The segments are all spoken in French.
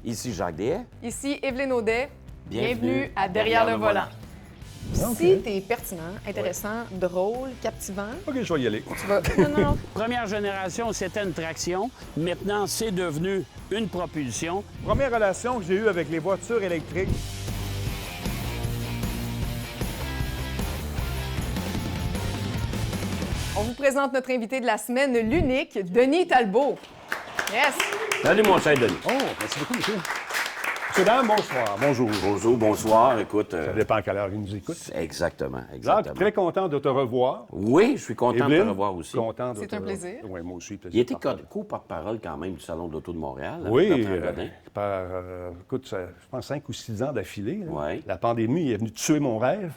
Ici Jacques Deshaies. Ici Evelyne Audet. Bienvenue à Derrière le volant. Ok. Si t'es pertinent, intéressant, drôle, captivant, OK, je vais y aller. tu vas... Non. Première génération, c'était une traction. Maintenant, c'est devenu une propulsion. Première relation que j'ai eue avec les voitures électriques. On vous présente notre invité de la semaine, l'unique, Denis Talbot. Yes! Salut mon cher Denis. Oh, merci beaucoup, monsieur. Monsieur, dames, bonsoir. Bonjour. Bonjour, bonsoir. Écoute. Ça dépend à quelle heure ils nous écoutent. Exactement. Jacques, très content de te revoir. Oui, je suis content de te revoir aussi. Content de C'est te un plaisir. Oui, moi aussi. Il était co-porte-parole quand même du Salon de l'Auto de Montréal. avec Oui, Bertrand Godin. écoute, je pense 5 ou 6 ans d'affilée. Là. Ouais. La pandémie est venue tuer mon rêve.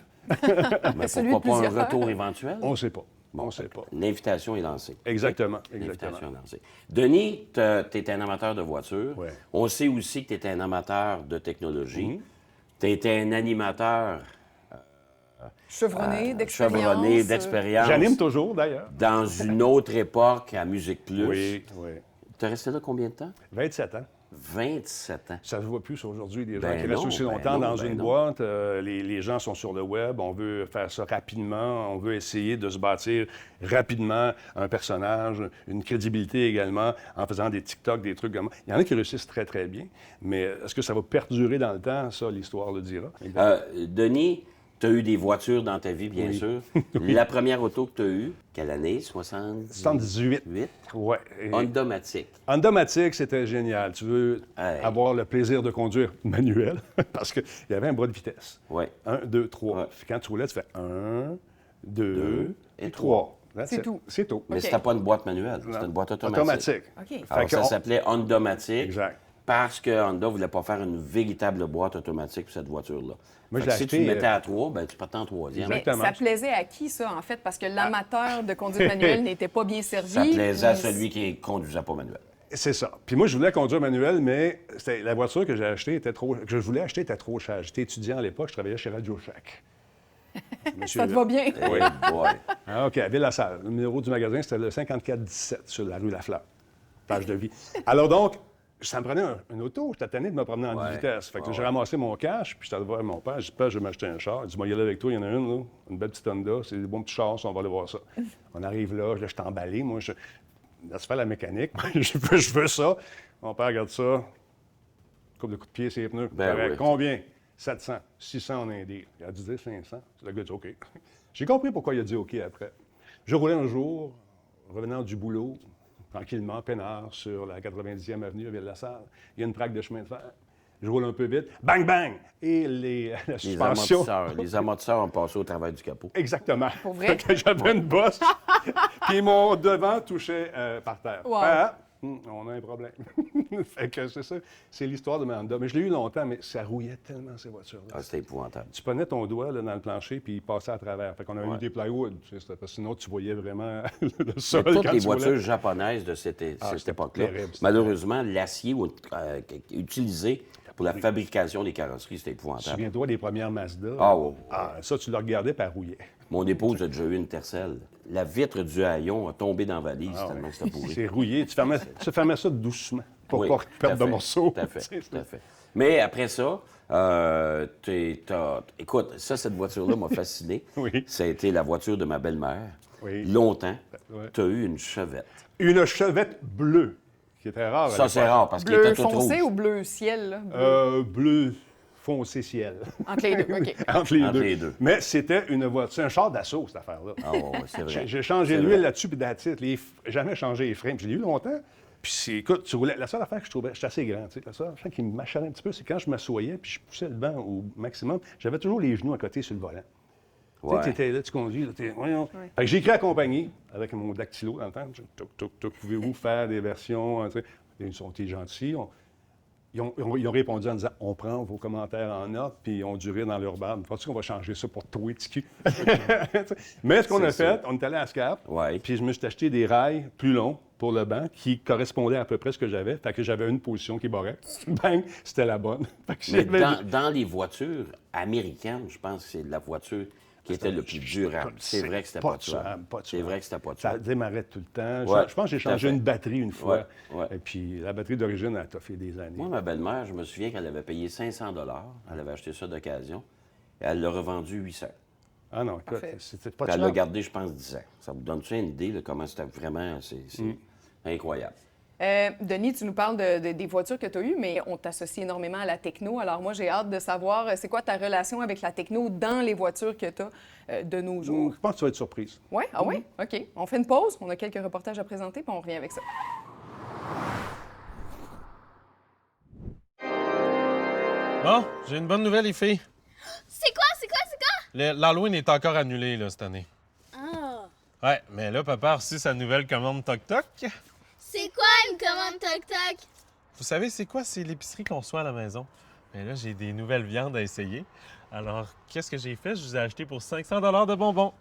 Mais celui de pourquoi pas un plusieurs. retour éventuel? On ne sait pas. On ne sait pas. L'invitation est lancée. Exactement. L'invitation est lancée. Denis, tu es un amateur de voitures. Ouais. On sait aussi que tu es un amateur de technologie. Mhm. Tu étais un animateur Chevronné, d'expérience. chevronné d'expérience. J'anime toujours, d'ailleurs. Dans une autre époque, à Musique Plus. Oui. Tu es resté là combien de temps? 27 ans. 27 ans. Ça ne se voit plus aujourd'hui, des gens Ben qui restent non, aussi ben longtemps non, dans ben une non. boîte. Les gens sont sur le web. On veut faire ça rapidement. On veut essayer de se bâtir rapidement un personnage, une crédibilité également, en faisant des TikTok, des trucs comme ça. Il y en a qui réussissent très, très bien. Mais est-ce que ça va perdurer dans le temps? Ça, l'histoire le dira. Denis, tu as eu des voitures dans ta vie, bien Oui. sûr. La première auto que tu as eue, quelle année? 78? 78. Ouais. Et Honda Matic. Honda Matic, c'était génial. Tu veux Hey. avoir le plaisir de conduire manuel, parce qu'il y avait un bras de vitesse. Oui. 1, 2, 3. Ouais. Puis quand tu roulais, tu fais 1, 2 et et 3. C'est tout. C'est tout. Mais OK. c'était pas une boîte manuelle, c'était une boîte automatique. OK. Alors, Fait ça qu'on- s'appelait Honda Matic. Exact. Parce que Honda ne voulait pas faire une véritable boîte automatique pour cette voiture-là. Moi, Fait je que l'ai si tu acheté, le mettais à 3, ben, tu partais en troisième. Mais Exactement. ça plaisait à qui, ça, en fait? Parce que l'amateur de conduite manuelle n'était pas bien servi. Ça plaisait à puis- celui qui ne conduisait pas manuel. C'est ça. Puis moi, je voulais conduire manuel, mais la voiture que j'ai achetée était trop... que je voulais acheter était trop chère. J'étais étudiant à l'époque, je travaillais chez Radio Shack. Ça te va bien? Oui, boy. Ah, OK, à Ville-la-Salle. Le numéro du magasin, c'était le 5417 sur la rue Lafleur. Page de vie. Alors donc, ça me prenait une auto. J'étais tanné de me promener en Ouais. vitesse. Fait que Ouais, j'ai ouais. ramassé mon cash, puis j'étais allé voir mon père. J'ai dit, Père, je vais m'acheter un char. Il dit, moi, y aller avec toi, il y en a une, là. Une belle petite Honda. C'est des bons petits chars, ça, on va aller voir ça. On arrive là, je suis emballé. Moi, je laisse faire la mécanique. je veux ça. Mon père regarde ça. Coupe de coups de pied, ses pneus. Ben Correct. oui. Combien? 700. 600 en indé. Il a dit 500. Le gars dit OK. J'ai compris pourquoi il a dit OK après. Je roulais un jour, revenant du boulot, tranquillement, peinard, sur la 90e avenue à Ville-la-Salle. Il y a une traque de chemin de fer. Je roule un peu vite. Bang, bang! Et la Les suspension. amortisseurs ont passé au travers du capot. Exactement. Pour vrai? Fait que j'avais une bosse, puis mon devant touchait par terre. Wow. On a un problème. Fait que c'est ça. C'est l'histoire de ma Honda. Mais je l'ai eu longtemps, mais ça rouillait tellement, ces voitures-là. Ah, c'était épouvantable. Tu prenais ton doigt là, dans le plancher, puis il passait à travers. Fait qu'on a Ouais. eu des plywood. Tu sais, parce que sinon, tu voyais vraiment le Mais sol toutes quand les tu roulais. voitures japonaises de cette c'était époque-là, terrible, c'était malheureusement, l'acier utilisé pour la fabrication des carrosseries, c'était épouvantable. Souviens-toi des premières Mazda. Ah, ouais, ouais. Ça, tu le regardais, puis elle rouillait. Mon épouse a déjà eu une Tercel. La vitre du haillon a tombé dans la valise tellement que c'était pourri. C'est rouillé. Tu fermais ça doucement pour Oui, pas tout à perdre de fait, morceaux. Tout à fait, Tu sais, tout à fait. Mais après ça, écoute, cette voiture-là m'a fasciné. Oui. Ça a été la voiture de ma belle-mère. Oui. Longtemps, Ouais. tu as eu une Chevette. Une Chevette bleue, qui est très rare. à Ça, c'est l'époque. rare parce qu'il Bleu était tout foncé rouge. ou bleu ciel? Là? Bleu. Bleu foncé ciel. Entre les deux, OK. Entre les Entre deux. les deux. Mais c'était une voiture, c'est un char d'assaut, cette affaire-là. Ah, ouais, c'est vrai. J'ai changé C'est l'huile vrai. là-dessus, puis that's it. Jamais changé les freins. Puis je l'ai eu longtemps. Puis écoute, tu roulais. La seule affaire que je trouvais, j'étais assez grand, tu sais. La seule affaire qui me m'achalait un petit peu, c'est quand je m'assoyais, puis je poussais le vent au maximum, j'avais toujours les genoux à côté sur le volant. Ouais. Tu sais, t'étais là, tu conduis, là, voyons. Fait que j'ai écrit accompagné avec mon dactylo dans le temps. Toc, toc, toc, pouvez-vous faire des versions, tu sais. Ils sont été gentils. Ils ont répondu en disant on prend vos commentaires en note, puis ils ont duré dans leur barbe. Penses-tu qu'on va changer ça pour toi, Tiki? Mais ce qu'on a C'est fait, ça. on est allé à Scap, Ouais. puis je me suis acheté des rails plus longs pour le banc qui correspondaient à peu près à ce que j'avais. Fait que j'avais une position qui barrait. Bang, c'était la bonne. Fait que Mais j'avais- dans les voitures américaines, je pense que c'est la voiture qui était le plus durable. C'est vrai que c'était pas de ça. C'est vrai que c'était pas de ça. Ça démarrait tout le temps. Ouais, Je pense que j'ai tout à changé fait. une batterie une fois. Ouais. Et puis la batterie d'origine, elle a fait des années. Moi, ma belle-mère, je me souviens qu'elle avait payé 500 $. Elle avait acheté ça d'occasion. Et elle l'a revendu 800. Ah non, écoute, Parfait. c'était pas de Puis elle l'a chance. gardé, je pense, 10 ans. Ça vous donne-tu une idée de comment c'était vraiment... C'est incroyable. Denis, tu nous parles des voitures que tu as eues, mais on t'associe énormément à la techno. Alors moi, j'ai hâte de savoir, c'est quoi ta relation avec la techno dans les voitures que tu as de nos jours? Je pense que tu vas être surprise. Oui? Ah oui? OK. On fait une pause. On a quelques reportages à présenter, puis on revient avec ça. Bon, j'ai une bonne nouvelle, les filles. C'est quoi? L'Halloween est encore annulé, là, cette année. Ah. Ouais, mais là, papa a reçu sa nouvelle commande Toc-Toc. C'est quoi une commande toc-toc? Vous savez, c'est quoi? C'est l'épicerie qu'on reçoit à la maison. Mais là, j'ai des nouvelles viandes à essayer. Alors, qu'est-ce que j'ai fait? Je vous ai acheté pour 500 $ de bonbons.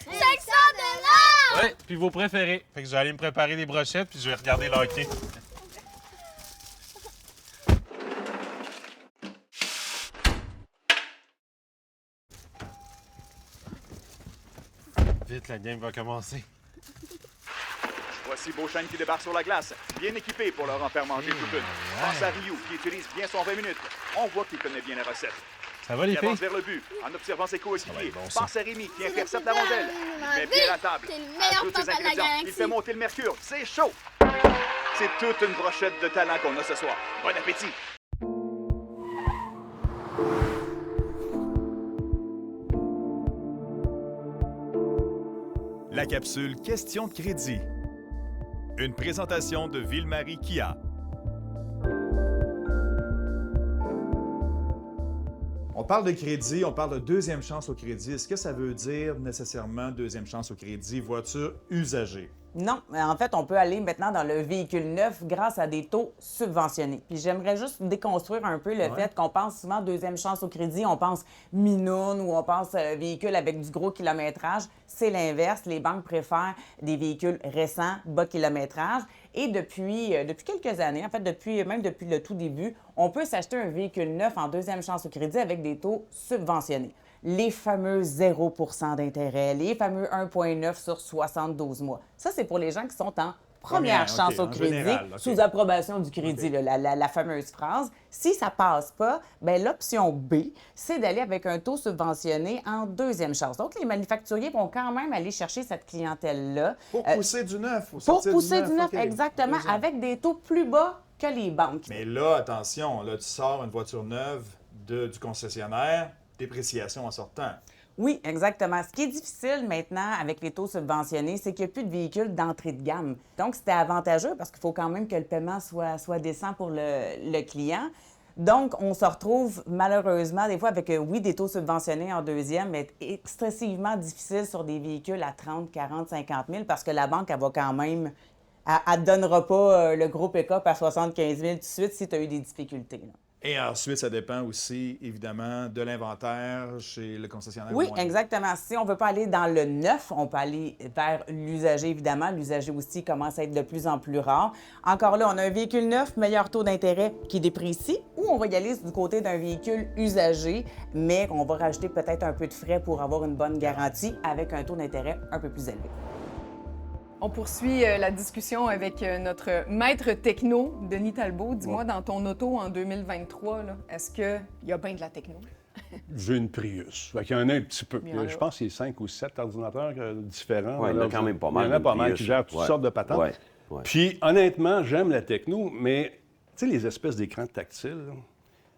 500 $! Ouais, puis vos préférés. Fait que je vais aller me préparer des brochettes, puis je vais regarder le hockey. Vite, la game va commencer. Voici Beauchesne qui débarque sur la glace, bien équipé pour leur en faire manger toute une. Pense à Ryu, qui utilise bien son 20 minutes. On voit qu'il connaît bien la recette. Ça va, les Il filles? avance vers le but, en observant ses coéquipiers. Ça va être bon, ça. Pense à Rémi, qui intercepte la rondelle. Il met bien la table. C'est le meilleur Ajoute ses papa de la ingrédients. Il galaxie. fait monter le mercure. C'est chaud! C'est toute une brochette de talent qu'on a ce soir. Bon appétit! La capsule Question de crédit. Une présentation de Ville-Marie Kia. On parle de crédit, on parle de deuxième chance au crédit. Est-ce que ça veut dire nécessairement deuxième chance au crédit, voiture usagée? Non, mais en fait, on peut aller maintenant dans le véhicule neuf grâce à des taux subventionnés. Puis j'aimerais juste déconstruire un peu le fait qu'on pense souvent deuxième chance au crédit, on pense minoune ou on pense véhicule avec du gros kilométrage. C'est l'inverse. Les banques préfèrent des véhicules récents, bas kilométrage. Et depuis quelques années, en fait, même depuis le tout début, on peut s'acheter un véhicule neuf en deuxième chance au crédit avec des taux subventionnés. Les fameux 0 % d'intérêt, les fameux 1,9 sur 72 mois. Ça, c'est pour les gens qui sont en première chance OK, au en crédit, général, OK. sous approbation du crédit, là, la fameuse phrase. Si ça passe pas, bien, l'option B, c'est d'aller avec un taux subventionné en deuxième chance. Donc, les manufacturiers vont quand même aller chercher cette clientèle-là. Pour pousser du neuf. Pour pousser du neuf, OK. exactement, Deuxième. avec des taux plus bas que les banques. Mais là, attention, là, tu sors une voiture neuve du concessionnaire, dépréciation en sortant. Oui, exactement. Ce qui est difficile maintenant avec les taux subventionnés, c'est qu'il n'y a plus de véhicules d'entrée de gamme. Donc, c'était avantageux parce qu'il faut quand même que le paiement soit décent pour le client. Donc, on se retrouve malheureusement des fois avec, oui, des taux subventionnés en deuxième, mais excessivement difficile sur des véhicules à 30, 40, 50 000 parce que la banque, elle va quand même... Elle ne te donnera pas le gros pick-up à 75 000 tout de suite si tu as eu des difficultés, là. Et ensuite, ça dépend aussi, évidemment, de l'inventaire chez le concessionnaire. Oui, ou moins. exactement. Si on ne veut pas aller dans le neuf, on peut aller vers l'usager, évidemment. L'usager aussi commence à être de plus en plus rare. Encore là, on a un véhicule neuf, meilleur taux d'intérêt qui déprécie, ou on va y aller du côté d'un véhicule usagé, mais on va rajouter peut-être un peu de frais pour avoir une bonne garantie avec un taux d'intérêt un peu plus élevé. On poursuit la discussion avec notre maître techno, Denis Talbot. Dis-moi, dans ton auto en 2023, là, est-ce qu'il y a bien de la techno? J'ai une Prius. Fait qu'il y en a un petit peu. Il y en a. Je pense qu'il y a 5 ou 7 ordinateurs différents. Oui, il y en a quand même pas mal. Il y en a pas mal Prius. qui gèrent toutes Ouais. sortes de patentes. Ouais. Ouais. Puis, honnêtement, j'aime la techno, mais tu sais, les espèces d'écrans tactiles, là,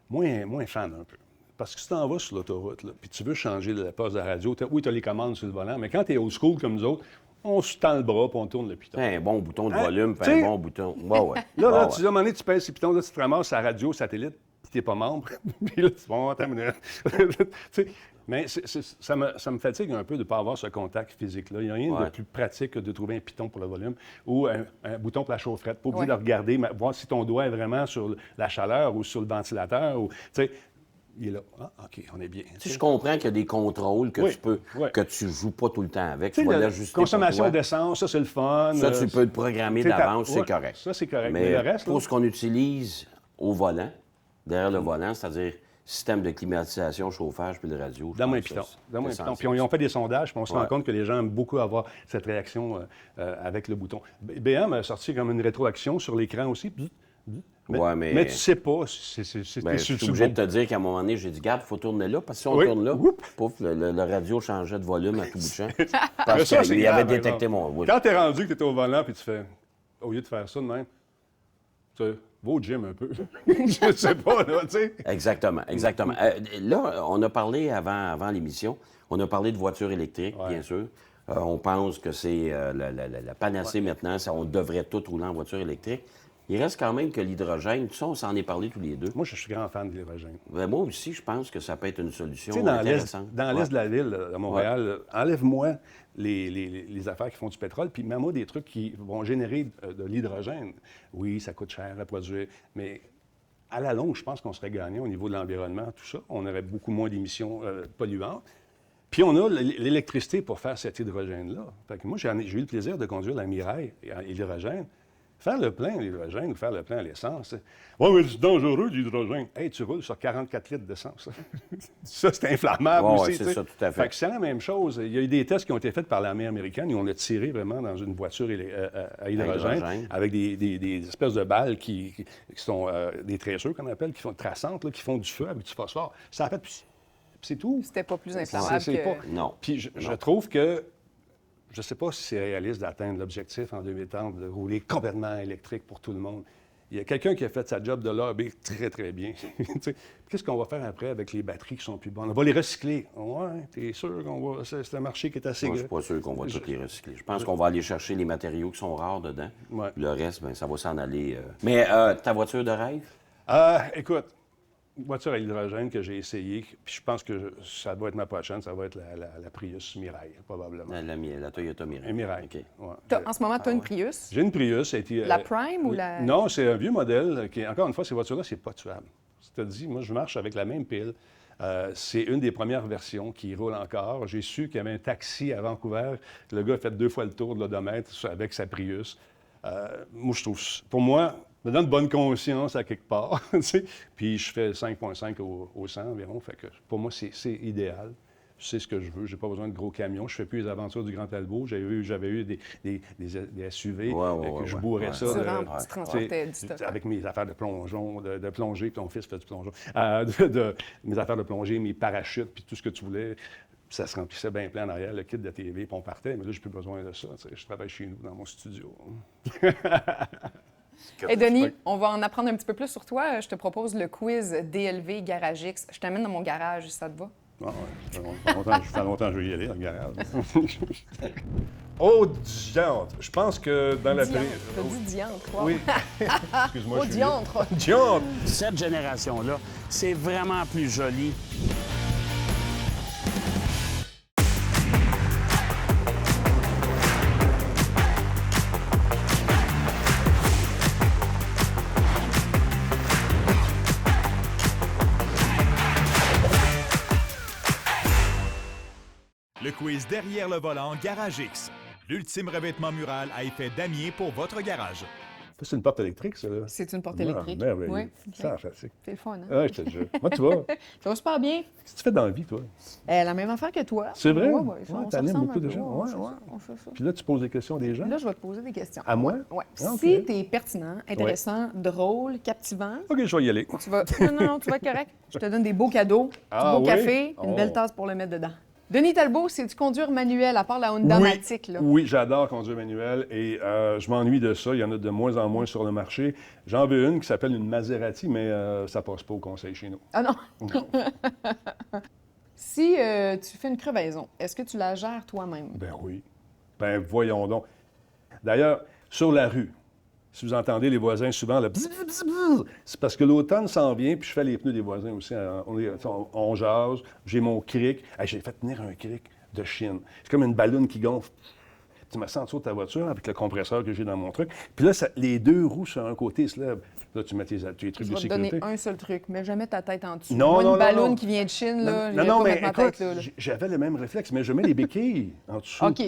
moins fan un peu. Parce que si tu t'en vas sur l'autoroute, là, puis tu veux changer de la poste de la radio, oui, tu as les commandes sur le volant, mais quand tu es old school comme nous autres, on se tend le bras puis on tourne le piton. Un bon bouton de Hein? volume, puis T'sais- un bon bouton. Ouais, ouais. Là, Ouais, tu ouais. dis, à un moment donné, tu pèses ces pitons, là, tu te ramasses à la radio, satellite, puis t'es pas membre. Puis là, tu vas, attends une minute. Tu sais, mais ça me fatigue un peu de ne pas avoir ce contact physique-là. Il n'y a rien de Ouais. plus pratique que de trouver un piton pour le volume ou un bouton pour la chaufferette. Pas obligé Ouais. de regarder, voir si ton doigt est vraiment sur la chaleur ou sur le ventilateur. Ou, tu sais, il est là. Ah, OK, on est bien. Tu sais, je comprends qu'il y a des contrôles que Oui, tu peux, oui. que tu joues pas tout le temps avec. Tu Tu sais, vas la l'ajuster pour consommation toi. d'essence, ça, c'est le fun. Ça, tu peux le programmer tu sais, d'avance, ouais, c'est correct. Ça, c'est correct. Mais le reste, là, pour ce qu'on utilise au volant, derrière le volant, c'est-à-dire système de climatisation, chauffage, puis le radio. Dans je mon pense que piton. c'est Dans mon essentiel. piton. Puis ils ont fait des sondages, puis on se rend Ouais. compte que les gens aiment beaucoup avoir cette réaction avec le bouton. BM a sorti comme une rétroaction sur l'écran aussi. Mais, Ouais, mais tu sais pas, c'est Ben, je suis obligé de te dire qu'à un moment donné, j'ai dit, garde, il faut tourner là, parce que si on Oui. tourne là, Oups. pouf, le radio changeait de volume à tout bout de champ. Mais Parce ça, c'est qu'il avait grave, détecté par mon... exemple. oui. Quand t'es rendu que t'es au volant, puis tu fais, au lieu de faire ça de même, tu sais, va au gym un peu. Je sais pas, là, tu sais. Exactement, exactement. Là, on a parlé avant l'émission, on a parlé de voitures électriques, Ouais. bien sûr. On pense que c'est la panacée maintenant, on devrait tout rouler en voiture électrique. Il reste quand même que l'hydrogène, tout ça, on s'en est parlé tous les deux. Moi, je suis grand fan de l'hydrogène. Ben, moi aussi, je pense que ça peut être une solution Tu sais, dans l'est intéressante. Ouais. de la ville, à Montréal, enlève-moi les affaires qui font du pétrole, puis mets-moi des trucs qui vont générer de l'hydrogène. Oui, ça coûte cher à produire, mais à la longue, je pense qu'on serait gagnant au niveau de l'environnement, tout ça. On aurait beaucoup moins d'émissions polluantes. Puis on a l'électricité pour faire cet hydrogène-là. Fait que moi, j'ai eu le plaisir de conduire la Mirai à l'hydrogène. Faire le plein à l'hydrogène ou faire le plein à l'essence. Oui, mais c'est dangereux, l'hydrogène. Hey, tu roules sur 44 litres d'essence. Ça, c'est inflammable Ouais, aussi. ouais, c'est tu sais. ça, tout à fait. Fait que c'est la même chose. Il y a eu des tests qui ont été faits par l'armée américaine et on a tiré vraiment dans une voiture à hydrogène avec des espèces de balles qui sont des traceurs, qu'on appelle, qui font traçantes, là, qui font du feu avec du phosphore. Ça a fait... Puis c'est tout. C'était pas plus inflammable C'est que... pas... Non. Puis je trouve que... Je ne sais pas si c'est réaliste d'atteindre l'objectif en 2030 de rouler complètement électrique pour tout le monde. Il y a quelqu'un qui a fait sa job de lobby très, très bien. Tu sais, qu'est-ce qu'on va faire après avec les batteries qui sont plus bonnes? On va les recycler. Ouais, t'es sûr qu'on va... C'est un marché qui est assez... Moi, je ne suis pas sûr qu'on va toutes les recycler. Je pense qu'on va aller chercher les matériaux qui sont rares dedans. Ouais. Le reste, ben, ça va s'en aller. Mais ta voiture de rêve? Écoute, voiture à hydrogène que j'ai essayé, puis je pense que ça doit être ma prochaine, ça va être la Prius Mirai, probablement. La Toyota Mirai. Un Mirai. OK. Ouais. En ce moment, tu as une Prius. J'ai une Prius. La Prime ou la... Non, c'est un vieux modèle qui, encore une fois, ces voitures-là, c'est pas tuable. C'est-à-dire, moi, je marche avec la même pile. C'est une des premières versions qui roule encore. J'ai su qu'il y avait un taxi à Vancouver. Le gars a fait 2 fois le tour de l'odomètre avec sa Prius. Moi, je trouve... Pour moi... me donne bonne conscience à quelque part, tu sais. Puis je fais 5,5 au 100 environ. Fait que pour moi, c'est idéal. Je sais ce que je veux. J'ai pas besoin de gros camions. Je fais plus les aventures du Grand Talbot. J'avais eu des SUV que je bourrais ça. Tu transportais du stock. Avec mes affaires de plongeon, de plongée. Ton fils fait du plongeon. Mes affaires de plongée, mes parachutes, puis tout ce que tu voulais. Puis ça se remplissait bien plein en arrière, le kit de TV, puis on partait. Mais là, j'ai plus besoin de ça. Tu sais. Je travaille chez nous, dans mon studio. Hey Denis, on va en apprendre un petit peu plus sur toi. Je te propose le quiz DLV Garage X. Je t'amène dans mon garage, ça te va? Ah ouais, ça fait longtemps que je veux y aller, dans le garage. Oh, diantre! Je pense que dans la... Diantre. T'as dit diantre, wow. Oui. Excuse-moi, Oh, je suis... diantre! Diantre! Cette génération-là, c'est vraiment plus joli. Le quiz derrière le volant Garage X. L'ultime revêtement mural à effet damier pour votre garage. C'est une porte électrique, ça, là. C'est une porte Ah, électrique. merveilleux. Oui. Ça, c'est... C'est le fun, hein? Ah, je te jure. Moi, tu vois, Ça va super bien. qu'est-ce que tu fais dans la vie, toi? La même affaire que toi. C'est vrai? Oui, Ouais, on se t'animes ressemble beaucoup un de peu. gens. Ouais, Ouais. on fait ça. Puis là, tu poses des questions des gens? Là, je vais te poser des questions. À moi? Oui. Ah, OK. Si tu es pertinent, intéressant, drôle, captivant, OK, je vais y aller. tu vas... Non, tu vas être correct. Je te donne des beaux cadeaux, Ah, du beau oui? café, une Oh. belle tasse pour le mettre dedans. Denis Talbot, c'est-tu conduire manuel, à part la Honda Matic, là? Oui, j'adore conduire manuel et je m'ennuie de ça. Il y en a de moins en moins sur le marché. J'en veux une qui s'appelle une Maserati, mais ça passe pas au conseil chez nous. Ah non! Non. Si tu fais une crevaison, est-ce que tu la gères toi-même? Ben oui. Ben voyons donc. D'ailleurs, sur la rue, si vous entendez les voisins souvent, le bzz, bzz, bzz, c'est parce que l'automne s'en vient, puis je fais les pneus des voisins aussi. On jase, j'ai mon cric. Hey, j'ai fait tenir un cric de Chine. C'est comme une balloune qui gonfle. Tu me sens sur ta voiture avec le compresseur que j'ai dans mon truc. Puis là, les 2 roues sur un côté se lèvent. Là, tu mets tes trucs Je de vais te sécurité. donner un seul truc, mais jamais ta tête en dessous. Non, Moi, non, une ballonne non. qui vient de Chine, là, je Non, vais non, pas mais mettre ma écoute, tête là. j'avais le même réflexe, mais je mets les béquilles en dessous. OK.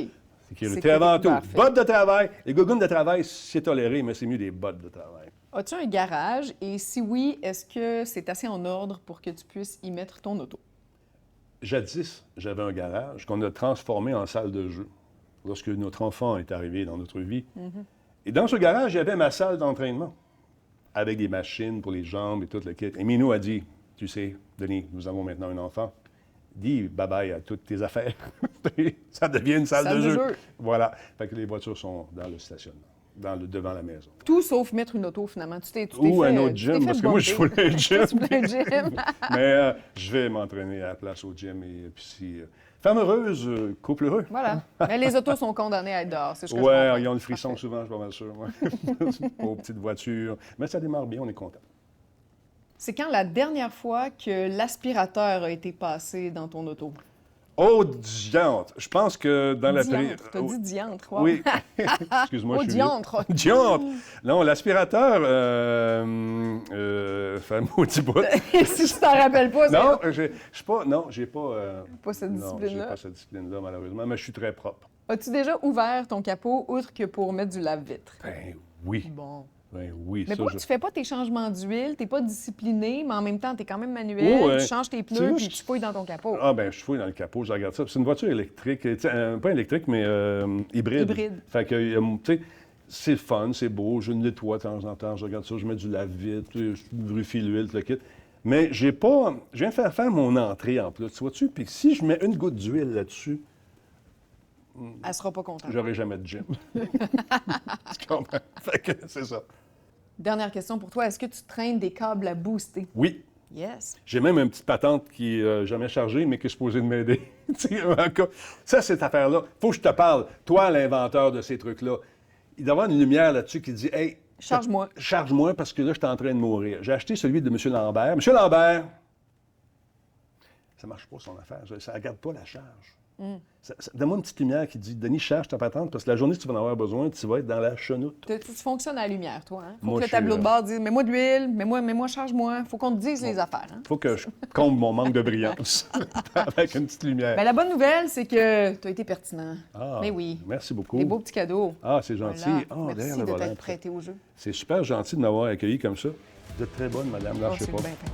Sécurité Sécurité, avant tout. parfait. Bottes de travail. Les gougounes de travail, c'est toléré, mais c'est mieux des bottes de travail. As-tu un garage? Et si oui, est-ce que c'est assez en ordre pour que tu puisses y mettre ton auto? Jadis, j'avais un garage qu'on a transformé en salle de jeu lorsque notre enfant est arrivé dans notre vie. Et dans ce garage, il y avait ma salle d'entraînement avec des machines pour les jambes et tout le kit. Et Minou a dit, tu sais, Denis, nous avons maintenant un enfant. Dis bye-bye à toutes tes affaires. Ça devient une salle de jeu. Voilà. Fait que les voitures sont dans le stationnement, devant la maison. Tout sauf mettre une auto, finalement. Tu t'es Ou fait, un autre tu t'es gym, fait parce que moi, je voulais un gym. Tu voulais un gym. Mais je vais m'entraîner à la place au gym. Et puis si... femme heureuse, couple heureux. Voilà. Mais les autos sont condamnées à être dehors, c'est ce que je Ouais, comprends. ils ont le frisson souvent, je suis pas mal sûr. Ouais. Pauvres petites voitures. Mais ça démarre bien, on est content. C'est quand la dernière fois que l'aspirateur a été passé dans ton auto? Oh, diantre! Je pense que dans la... Diantre. T'as dit diantre, wow. Oui. Excuse-moi, je suis diantre. Diantre! Non, l'aspirateur... fait un maudit bout. Si je t'en rappelle pas, c'est... Non, je suis pas... Non, j'ai pas... Pas cette non, j'ai discipline-là? pas cette discipline-là, malheureusement, mais je suis très propre. As-tu déjà ouvert ton capot, outre que pour mettre du lave-vitre? Ben oui. Bon. Ben oui, Mais ça, pourquoi tu fais pas tes changements d'huile, t'es pas discipliné, mais en même temps, t'es quand même manuel, Oh, ouais. tu changes tes Tu pneus, sais, puis tu fouilles dans ton capot. Ah, ben je fouille dans le capot, je regarde ça. C'est une voiture électrique, tu sais, pas électrique, mais hybride. Hybride. Fait que, tu sais, c'est le fun, c'est beau, je nettoie de temps en temps, je regarde ça, je mets du lave-vitre, je vérifie l'huile, tout le kit. Mais j'ai pas... Je viens de faire mon entrée en plus, tu vois-tu? Puis si je mets une goutte d'huile là-dessus, Elle sera pas contente. j'aurai jamais de gym. Tu comprends? Fait que c'est ça. Dernière question pour toi, est-ce que tu traînes des câbles à booster? Oui. Yes. J'ai même une petite patente qui n'est jamais chargée, mais qui est supposée de m'aider. Tu sais, en cas, ça, cette affaire-là, faut que je te parle. Toi, l'inventeur de ces trucs-là, il doit y avoir une lumière là-dessus qui dit « Hey, charge-moi. Charge-moi parce que là, je suis en train de mourir. » J'ai acheté celui de M. Lambert. M. Lambert, ça marche pas son affaire. Ça ne regarde pas la charge. Donne-moi une petite lumière qui dit « Denis, charge ta patente parce que la journée que tu vas en avoir besoin, tu vas être dans la chenoute. » Tu fonctionnes à la lumière, toi. Hein? Faut Moi, que le je tableau suis, de bord dise « Mets-moi de l'huile, mets-moi, charge-moi. » Faut qu'on te dise les affaires. Hein? Faut que je comble mon manque de brillance avec une petite lumière. Ben, la bonne nouvelle, c'est que tu as été pertinent. Ah, Mais oui. Merci beaucoup. Des beaux petits cadeaux. Ah, c'est gentil. Voilà. Ah, Merci derrière le de volant. t'être prêté au jeu. C'est super gentil de m'avoir accueilli comme ça. Vous êtes très bonne, madame. Là, Oh, je sais c'est pas. bien fait.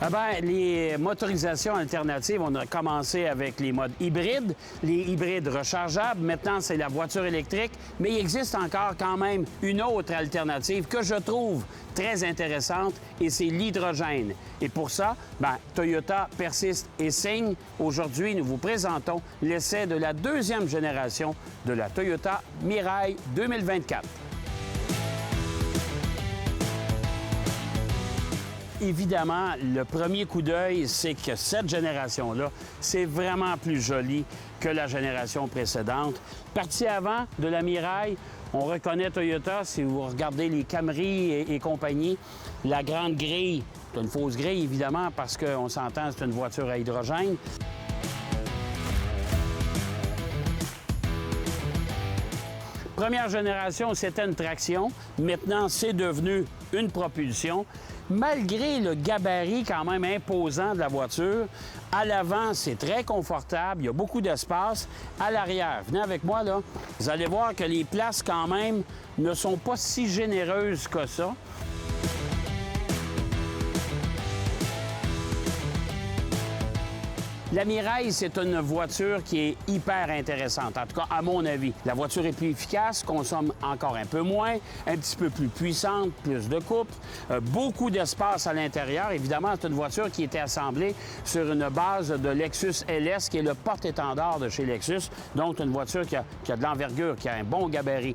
Ah ben, les motorisations alternatives, on a commencé avec les modes hybrides, les hybrides rechargeables. Maintenant, c'est la voiture électrique. Mais il existe encore quand même une autre alternative que je trouve très intéressante et c'est l'hydrogène. Et pour ça, ben, Toyota persiste et signe. Aujourd'hui, nous vous présentons l'essai de la deuxième génération de la Toyota Mirai 2024. Évidemment, le premier coup d'œil, c'est que cette génération-là, c'est vraiment plus joli que la génération précédente. Partie avant de la Mirai, on reconnaît Toyota, si vous regardez les Camry et compagnie, la grande grille, c'est une fausse grille, évidemment, parce qu'on s'entend, c'est une voiture à hydrogène. Première génération, c'était une traction. Maintenant, c'est devenu une propulsion. Malgré le gabarit quand même imposant de la voiture, à l'avant, c'est très confortable. Il y a beaucoup d'espace. À l'arrière, venez avec moi, là. Vous allez voir que les places, quand même, ne sont pas si généreuses que ça. La Mirai, c'est une voiture qui est hyper intéressante, en tout cas à mon avis. La voiture est plus efficace, consomme encore un peu moins, un petit peu plus puissante, plus de couple, beaucoup d'espace à l'intérieur. Évidemment, c'est une voiture qui était assemblée sur une base de Lexus LS, qui est le porte-étendard de chez Lexus. Donc, une voiture qui a de l'envergure, qui a un bon gabarit.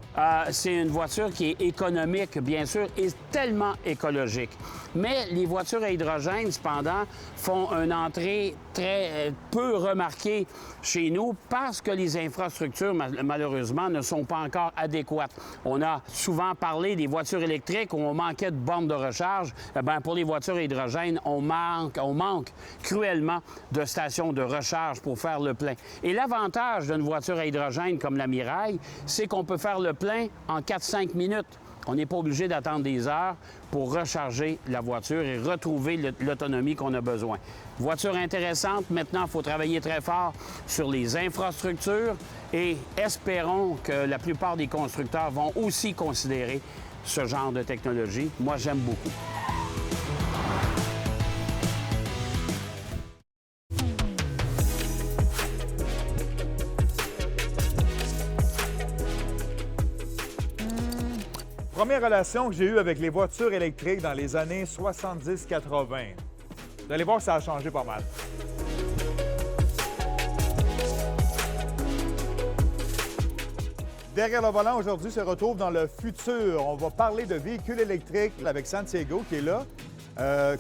C'est une voiture qui est économique, bien sûr, et tellement écologique. Mais les voitures à hydrogène, cependant, font une entrée très peu remarquée chez nous parce que les infrastructures, malheureusement, ne sont pas encore adéquates. On a souvent parlé des voitures électriques où on manquait de bornes de recharge. Bien, pour les voitures à hydrogène, on manque cruellement de stations de recharge pour faire le plein. Et l'avantage d'une voiture à hydrogène comme la Mirai, c'est qu'on peut faire le plein en 4-5 minutes. On n'est pas obligé d'attendre des heures pour recharger la voiture et retrouver l'autonomie qu'on a besoin. Voiture intéressante. Maintenant, il faut travailler très fort sur les infrastructures et espérons que la plupart des constructeurs vont aussi considérer ce genre de technologie. Moi, j'aime beaucoup. Première relation que j'ai eue avec les voitures électriques dans les années 70-80. Vous allez voir que ça a changé pas mal. Derrière le volant aujourd'hui se retrouve dans le futur. On va parler de véhicules électriques avec Santiago qui est là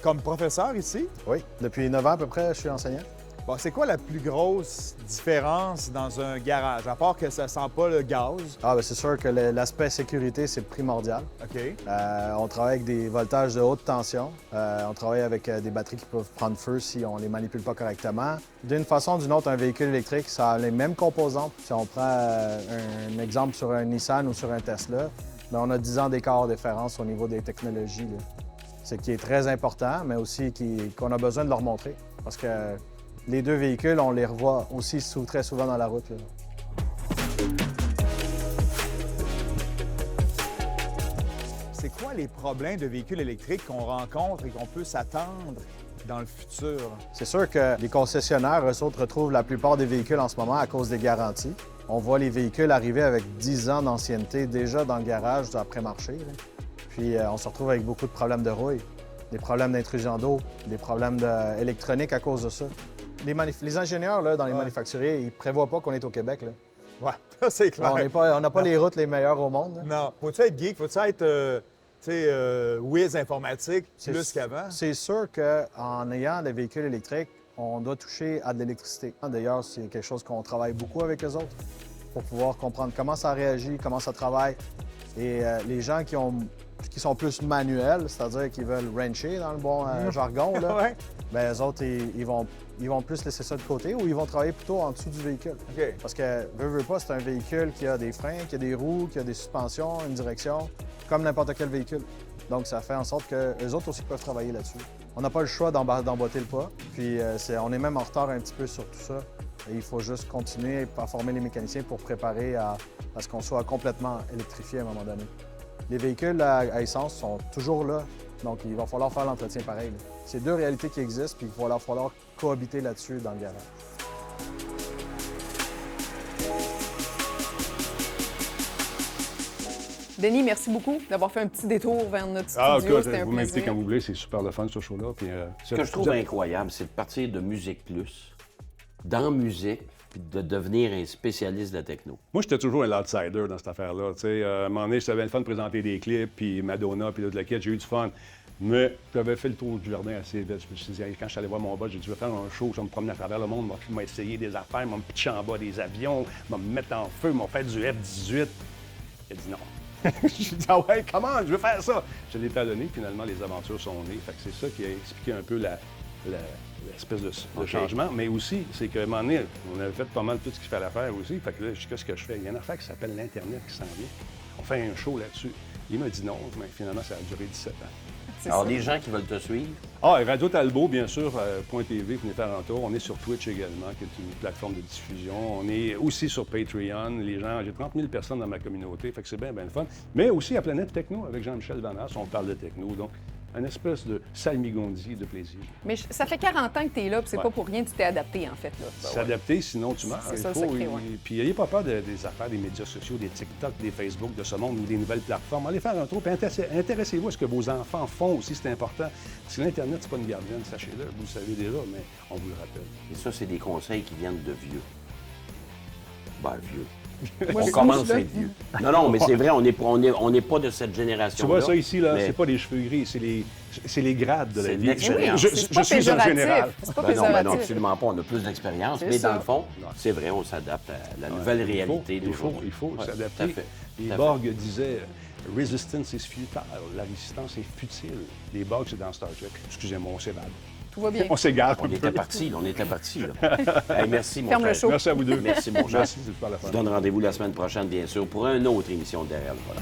comme professeur ici. Oui, depuis 9 ans à peu près, je suis enseignant. Bon, c'est quoi la plus grosse différence dans un garage, à part que ça sent pas le gaz? Ah, bien, c'est sûr que l'aspect sécurité, c'est primordial. OK. On travaille avec des voltages de haute tension. On travaille avec des batteries qui peuvent prendre feu si on les manipule pas correctement. D'une façon ou d'une autre, un véhicule électrique, ça a les mêmes composantes. Si on prend un exemple sur un Nissan ou sur un Tesla, bien, on a 10 ans d'écart de différence au niveau des technologies. Ce qui est très important, mais aussi qu'on a besoin de leur montrer. Parce que les deux véhicules, on les revoit aussi très souvent dans la route. Là. C'est quoi les problèmes de véhicules électriques qu'on rencontre et qu'on peut s'attendre dans le futur? C'est sûr que les concessionnaires, eux autres, retrouvent la plupart des véhicules en ce moment à cause des garanties. On voit les véhicules arriver avec 10 ans d'ancienneté déjà dans le garage après-marché. Puis on se retrouve avec beaucoup de problèmes de rouille, des problèmes d'intrusion d'eau, des problèmes électroniques à cause de ça. Les ingénieurs là, dans les manufacturiers, ils prévoient pas qu'on est au Québec. Là. Ouais, c'est clair. On n'a pas les routes les meilleures au monde. Là. Non. Faut-tu être geek? Faut-tu être whiz informatique plus qu'avant? C'est sûr qu'en ayant des véhicules électriques, on doit toucher à de l'électricité. D'ailleurs, c'est quelque chose qu'on travaille beaucoup avec eux autres pour pouvoir comprendre comment ça réagit, comment ça travaille. Et les gens qui sont plus manuels, c'est-à-dire qui veulent wrencher dans le bon jargon, là, Ouais. bien, eux autres, ils vont plus laisser ça de côté ou ils vont travailler plutôt en dessous du véhicule. OK. Parce que, veux pas, c'est un véhicule qui a des freins, qui a des roues, qui a des suspensions, une direction, comme n'importe quel véhicule. Donc, ça fait en sorte qu'eux autres aussi peuvent travailler là-dessus. On n'a pas le choix d'emboîter le pas, puis on est même en retard un petit peu sur tout ça. Et il faut juste continuer à former les mécaniciens pour préparer à ce qu'on soit complètement électrifié à un moment donné. Les véhicules à essence sont toujours là, donc il va falloir faire l'entretien pareil. Là. C'est deux réalités qui existent, puis il va falloir cohabiter là-dessus dans le garage. Denis, merci beaucoup d'avoir fait un petit détour vers notre studio. Ah, OK, C'était un vous m'invitez plaisir. quand vous voulez, c'est super le fun ce show-là. Puis, Ce que je trouve incroyable, c'est de partir de Musique Plus, dans musique, puis de devenir un spécialiste de la techno. Moi, j'étais toujours un outsider dans cette affaire-là. À un moment donné, j'avais le fun de présenter des clips, puis Madonna, puis toute la quête, j'ai eu du fun. Mais j'avais fait le tour du jardin assez vite. Je me suis dit, quand je suis allé voir mon boss, j'ai dit, je vais faire un show, je vais me promener à travers le monde, je vais essayer des affaires, je vais me pitcher en bas des avions, je vais me mettre en feu, je vais faire du F-18. Il a dit non. Je lui dit, ah ouais, comment, je veux faire ça. Je l'ai talonné, finalement, les aventures sont nées. Fait que c'est ça qui a expliqué un peu l'espèce de changement. Mais aussi, c'est qu'à un moment donné, on avait fait pas mal tout ce qu'il fallait faire aussi. Fait que là, qu'est-ce que je fais? Il y a une affaire qui s'appelle l'Internet qui s'en vient. On fait un show là-dessus. Il m'a dit non, mais finalement, ça a duré 17 ans. Alors, les gens qui veulent te suivre? Ah, Radio Talbot, bien sûr, .tv, venez faire un tour. On est sur Twitch également, qui est une plateforme de diffusion. On est aussi sur Patreon. Les gens, j'ai 30 000 personnes dans ma communauté, fait que c'est bien, bien le fun. Mais aussi à Planète Techno, avec Jean-Michel Vanas, on parle de techno. Donc, une espèce de salmigondi de plaisir. Mais ça fait 40 ans que tu es là, puis c'est pas pour rien que tu t'es adapté, en fait. S'adapter, sinon tu meurs. C'est ça le secret, ouais. Puis n'ayez pas peur des affaires, des médias sociaux, des TikTok, des Facebook, de ce monde, ou des nouvelles plateformes. Allez faire un tour, puis intéressez-vous à ce que vos enfants font aussi, c'est important. Parce que l'Internet, c'est pas une gardienne, sachez-le, vous le savez déjà, mais on vous le rappelle. Et ça, c'est des conseils qui viennent de vieux. Ben, vieux. Moi, On je commence couche, à là. être vieux. Non, mais c'est vrai, on n'est pas de cette génération-là. Tu vois, ça ici, là, mais- c'est pas des cheveux gris, c'est les grades de la C'est vie. l'expérience. Je C'est pas suis un péjoratif. général. C'est pas Ben péjoratif. non, absolument pas. On a plus d'expérience. C'est Mais ça. dans le fond, c'est vrai, on s'adapte à la nouvelle réalité Il faut d'aujourd'hui. Ouais, s'adapter. tout à fait. Les Tout à Borg disaient « Resistance is futile ». La résistance est futile. Les Borg, c'est dans Star Trek. Excusez-moi, on s'évade. Tout va bien. On s'égare. On était partis, là. Hey, merci, mon Ferme le frère. show. Merci à vous deux. Merci, mon cher. Merci, c'est super la Je fun. vous donne rendez-vous la semaine prochaine, bien sûr, pour une autre émission de Derrière le volant.